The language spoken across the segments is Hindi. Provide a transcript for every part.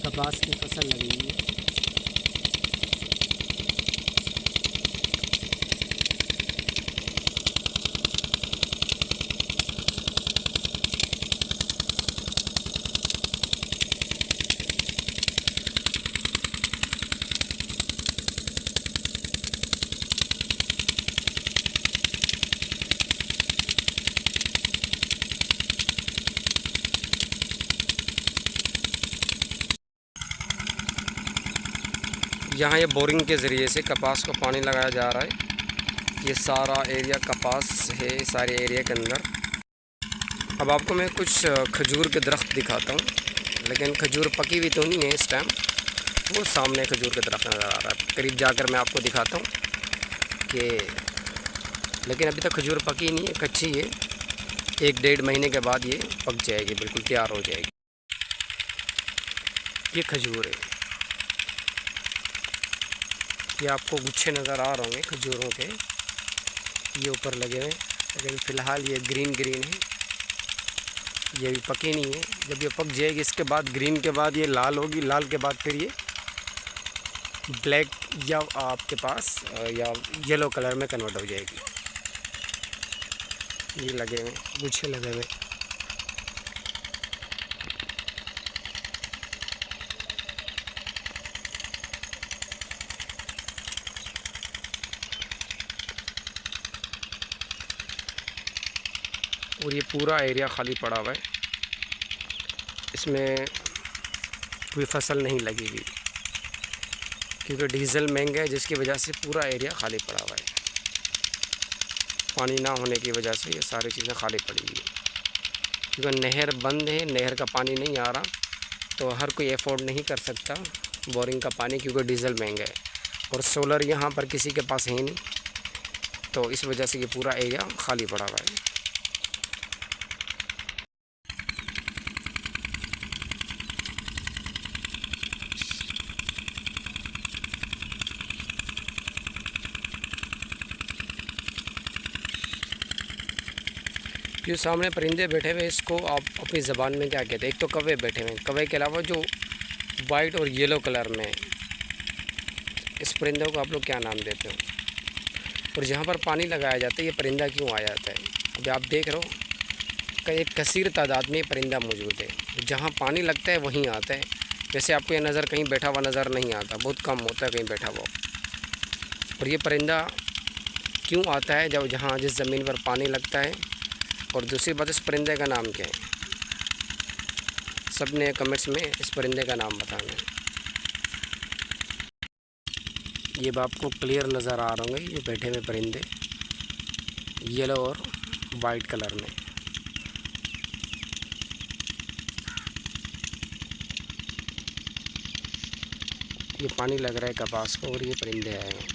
कपास की फसल लगी हुई है। यहाँ ये बोरिंग के ज़रिए से कपास को पानी लगाया जा रहा है। ये सारा एरिया कपास है, सारे एरिया के अंदर। अब आपको मैं कुछ खजूर के दरख्त दिखाता हूँ, लेकिन खजूर पकी हुई तो नहीं है इस टाइम। वो सामने खजूर का दरख्त नज़र आ रहा है, करीब जाकर मैं आपको दिखाता हूँ कि, लेकिन अभी तक खजूर पकी नहीं है, कच्ची है। 1-1.5 महीने के बाद ये पक जाएगी, बिल्कुल तैयार हो जाएगी। ये खजूर है, ये आपको गुच्छे नज़र आ रहे होंगे खजूरों के, ये ऊपर लगे हुए, लेकिन फ़िलहाल ये ग्रीन है। ये भी पकी नहीं है। जब ये पक जाएगी इसके बाद, ग्रीन के बाद ये लाल होगी, लाल के बाद फिर ये ब्लैक या आपके पास या येलो कलर में कन्वर्ट हो जाएगी। ये लगे हुए गुच्छे लगे हुए। और ये पूरा एरिया खाली पड़ा हुआ है, इसमें कोई फसल नहीं लगी हुई, क्योंकि डीज़ल महंगा है, जिसकी वजह से पूरा एरिया खाली पड़ा हुआ है। पानी ना होने की वजह से ये सारी चीज़ें खाली पड़ी हुई है, क्योंकि नहर बंद है, नहर का पानी नहीं आ रहा, तो हर कोई अफोर्ड नहीं कर सकता बोरिंग का पानी, क्योंकि डीज़ल महंगा है और सोलर यहाँ पर किसी के पास है नहीं, तो इस वजह से ये पूरा एरिया खाली पड़ा हुआ है। जो सामने परिंदे बैठे हुए, इसको आप अपनी ज़बान में क्या कहते हैं? एक तो कौवे बैठे हुए हैं, कौवे के अलावा जो वाइट और येलो कलर में, इस परिंदों को आप लोग क्या नाम देते हो? और जहाँ पर पानी लगाया जाता है, ये परिंदा क्यों आ जाता है? अभी आप देख रहे हो कि एक कसीर तादाद में ये परिंदा मौजूद है, जहाँ पानी लगता है वहीं आता है। वैसे आपको ये नज़र कहीं बैठा हुआ नज़र नहीं आता, बहुत कम होता है कहीं बैठा हुआ। और ये परिंदा क्यों आता है जब जहाँ जिस ज़मीन पर पानी लगता है? और दूसरी बात, इस परिंदे का नाम क्या है? सब ने कमेंट्स में इस परिंदे का नाम बताना है। ये आपको क्लियर नज़र आ रहे होंगे, ये बैठे हुए परिंदे येलो और वाइट कलर में। ये पानी लग रहा है कपास को और ये परिंदे आए हैं।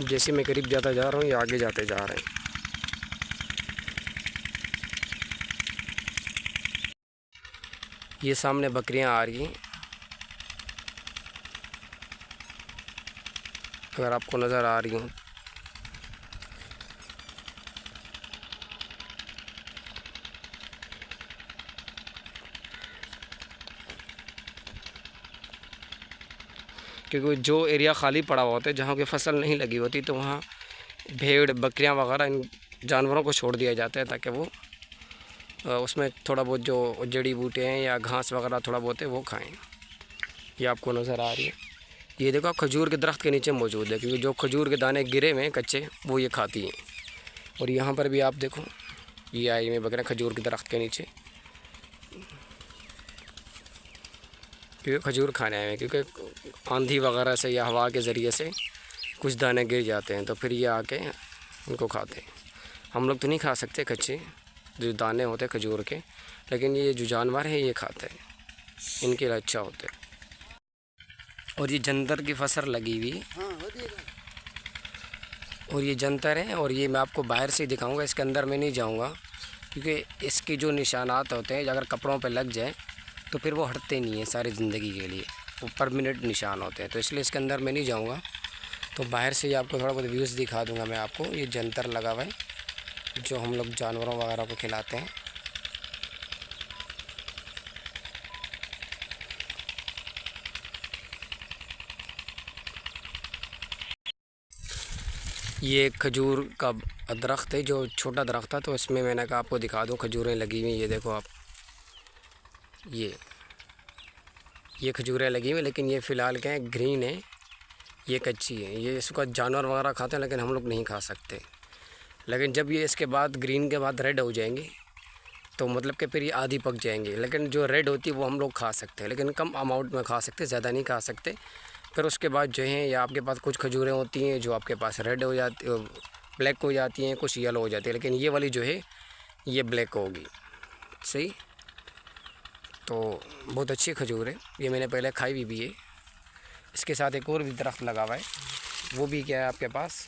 जैसे मैं करीब जाता जा रहा हूँ, ये आगे जाते जा रहे हैं। ये सामने बकरियां आ रही हैं, अगर आपको नज़र आ रही हूँ। क्योंकि जो एरिया खाली पड़ा हुआ होता है, जहाँ की फसल नहीं लगी होती, तो वहाँ भेड़ बकरियां वगैरह इन जानवरों को छोड़ दिया जाता है, ताकि वो उसमें थोड़ा बहुत जो जड़ी बूटे हैं या घास वगैरह थोड़ा बहुत है वो खाएं। ये आपको नज़र आ रही है। ये देखो, आप खजूर के दरख्त के नीचे मौजूद है, क्योंकि जो खजूर के दाने गिरे हुए हैं कच्चे, वो ये खाती हैं। और यहाँ पर भी आप देखो, ये आई हुई बकरियां खजूर के दरख्त के नीचे, क्योंकि खजूर खाने आए हैं। क्योंकि आंधी वगैरह से या हवा के ज़रिए से कुछ दाने गिर जाते हैं, तो फिर ये आके उनको खाते हैं। हम लोग तो नहीं खा सकते कच्चे जो दाने होते हैं खजूर के, लेकिन ये जो जानवर है ये खाते हैं, इनके लिए अच्छा होता है। और ये जंतर की फसल लगी हुई, और ये जंतर है, और ये मैं आपको बाहर से ही दिखाऊंगा, इसके अंदर मैं नहीं जाऊंगा, क्योंकि इसके जो निशानात होते हैं अगर कपड़ों पे लग जाए तो फिर वो हटते नहीं हैं सारी ज़िंदगी के लिए, वो परमानेंट निशान होते हैं। तो इसलिए इसके अंदर मैं नहीं जाऊंगा, तो बाहर से ही आपको थोड़ा बहुत व्यूज़ दिखा दूंगा मैं आपको। ये जंतर लगा हुआ है जो हम लोग जानवरों वगैरह को खिलाते हैं। ये खजूर का दरख्त है, जो छोटा दरख्त था, तो इसमें मैंने कहा आपको दिखा दूं खजूरें लगी हुई। ये देखो आप, ये खजूरें लगी हुई, लेकिन ये फ़िलहाल क्या है, ग्रीन है, ये कच्ची है। ये इसका जानवर वगैरह खाते हैं, लेकिन हम लोग नहीं खा सकते। लेकिन जब ये इसके बाद ग्रीन के बाद रेड हो जाएंगे तो मतलब कि फिर ये आधी पक जाएंगे। लेकिन जो रेड होती है वो हम लोग खा सकते हैं, लेकिन कम अमाउंट में खा सकते, ज़्यादा नहीं खा सकते। फिर उसके बाद जो है, या आपके पास कुछ खजूरें होती हैं जो आपके पास रेड हो जाती, ब्लैक हो जाती हैं, कुछ येलो हो जाती है, लेकिन ये वाली जो है ये ब्लैक होगी। सही, तो बहुत अच्छी खजूर है, ये मैंने पहले खाई भी है। इसके साथ एक और भी दरख्त लगा हुआ है, वो भी क्या है आपके पास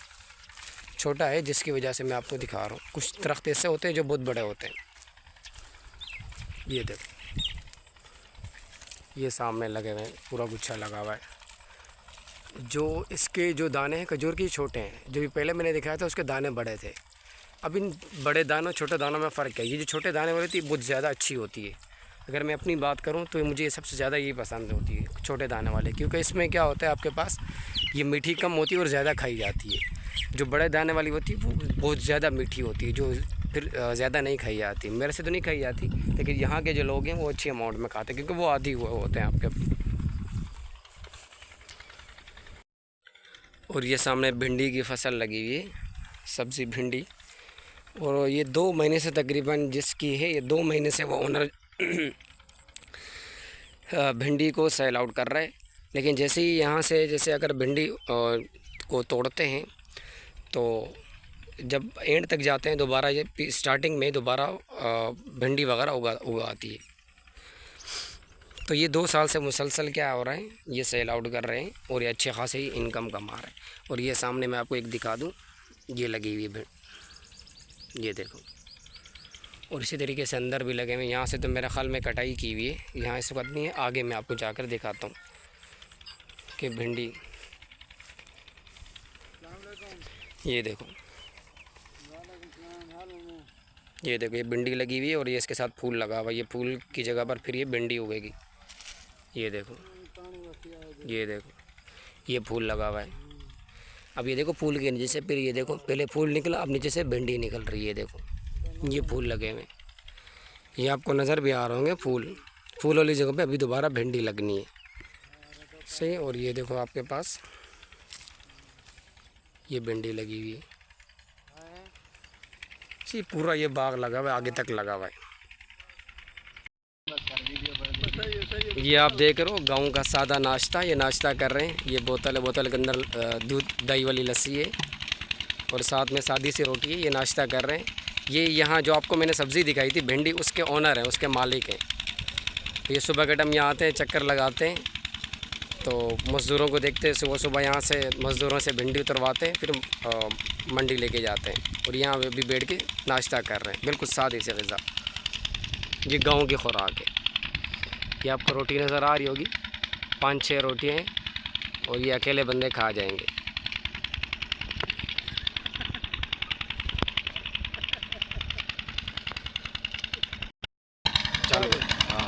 छोटा है, जिसकी वजह से मैं आपको दिखा रहा हूँ। कुछ दरख्त ऐसे होते हैं जो बहुत बड़े होते हैं। ये देखो, ये सामने लगे हुए हैं, पूरा गुच्छा लगा हुआ है। जो इसके जो दाने हैं खजूर के छोटे हैं, जो भी पहले मैंने दिखाया था उसके दाने बड़े थे। अब इन बड़े दानों छोटे दानों में फ़र्क है। ये जो छोटे दाने वाली थी बहुत ज़्यादा अच्छी होती है। अगर मैं अपनी बात करूं तो मुझे सबसे ज़्यादा ये पसंद होती है, छोटे दाने वाले, क्योंकि इसमें क्या होता है आपके पास, ये मीठी कम होती है और ज़्यादा खाई जाती है। जो बड़े दाने वाली होती है वो बहुत ज़्यादा मीठी होती है, जो फिर ज़्यादा नहीं खाई जाती। मेरे से तो नहीं खाई जाती, लेकिन यहाँ के जो लोग हैं वो अच्छी अमाउंट में खाते हैं, क्योंकि वो आदी हुए होते हैं आपके। और ये सामने भिंडी की फसल लगी हुई है, सब्ज़ी भिंडी। और ये 2 महीने से तकरीबन जिसकी है, ये 2 महीने से वो ओनर भिंडी को सेल आउट कर रहा है। लेकिन जैसे ही यहाँ से, जैसे अगर भिंडी को तोड़ते हैं तो जब एंड तक जाते हैं दोबारा, ये स्टार्टिंग में दोबारा भिंडी वगैरह उगाती है। तो ये 2 साल से मुसलसल क्या हो रहा है, ये सेल आउट कर रहे हैं और ये अच्छे खासे ही इनकम कमा रहे हैं। और ये सामने मैं आपको एक दिखा दूं, ये लगी हुई है, ये देखो। और इसी तरीके से अंदर भी लगे हुए हैं। यहाँ से तो मेरे ख्याल में कटाई की हुई है, यहाँ इस वक्त नहीं है, आगे मैं आपको जाकर दिखाता हूँ कि भिंडी, ये देखो, ये देखो, ये भिंडी लगी हुई है और ये इसके साथ फूल लगा हुआ है। ये फूल की जगह पर फिर ये भिंडी उगेगी। ये देखो, ये देखो, ये फूल लगा हुआ है। अब ये देखो फूल के नीचे से फिर ये देखो, पहले फूल निकला, अब नीचे से भिंडी निकल रही है। देखो, ये फूल लगे हुए, ये आपको नज़र भी आ रहे होंगे फूल वाली जगह पे अभी दोबारा भिंडी लगनी है। सही। और ये देखो आपके पास ये भिंडी लगी हुई है। जी, पूरा ये बाग लगा हुआ है, आगे तक लगा हुआ है। ये आप देख रहे हो गाँव का सादा नाश्ता, ये नाश्ता कर रहे हैं। ये बोतल के अंदर दूध दही वाली लस्सी है और साथ में सादी सी रोटी है। ये नाश्ता कर रहे हैं। ये यहाँ जो आपको मैंने सब्ज़ी दिखाई थी भिंडी, उसके ओनर हैं, उसके मालिक हैं। ये सुबह के टाइम यहाँ आते हैं, चक्कर लगाते हैं, तो मज़दूरों को देखते हैं, सुबह यहाँ से मज़दूरों से भिंडी उतरवाते हैं, फिर मंडी लेके जाते हैं और यहाँ भी बैठ के नाश्ता कर रहे हैं। बिल्कुल सादी से ग़िज़ा, ये गाँव की खुराक है। ये आपको रोटी नज़र आ रही होगी, 5-6 रोटियाँ हैं और ये अकेले बंदे खा जाएंगे। चलो, हाँ,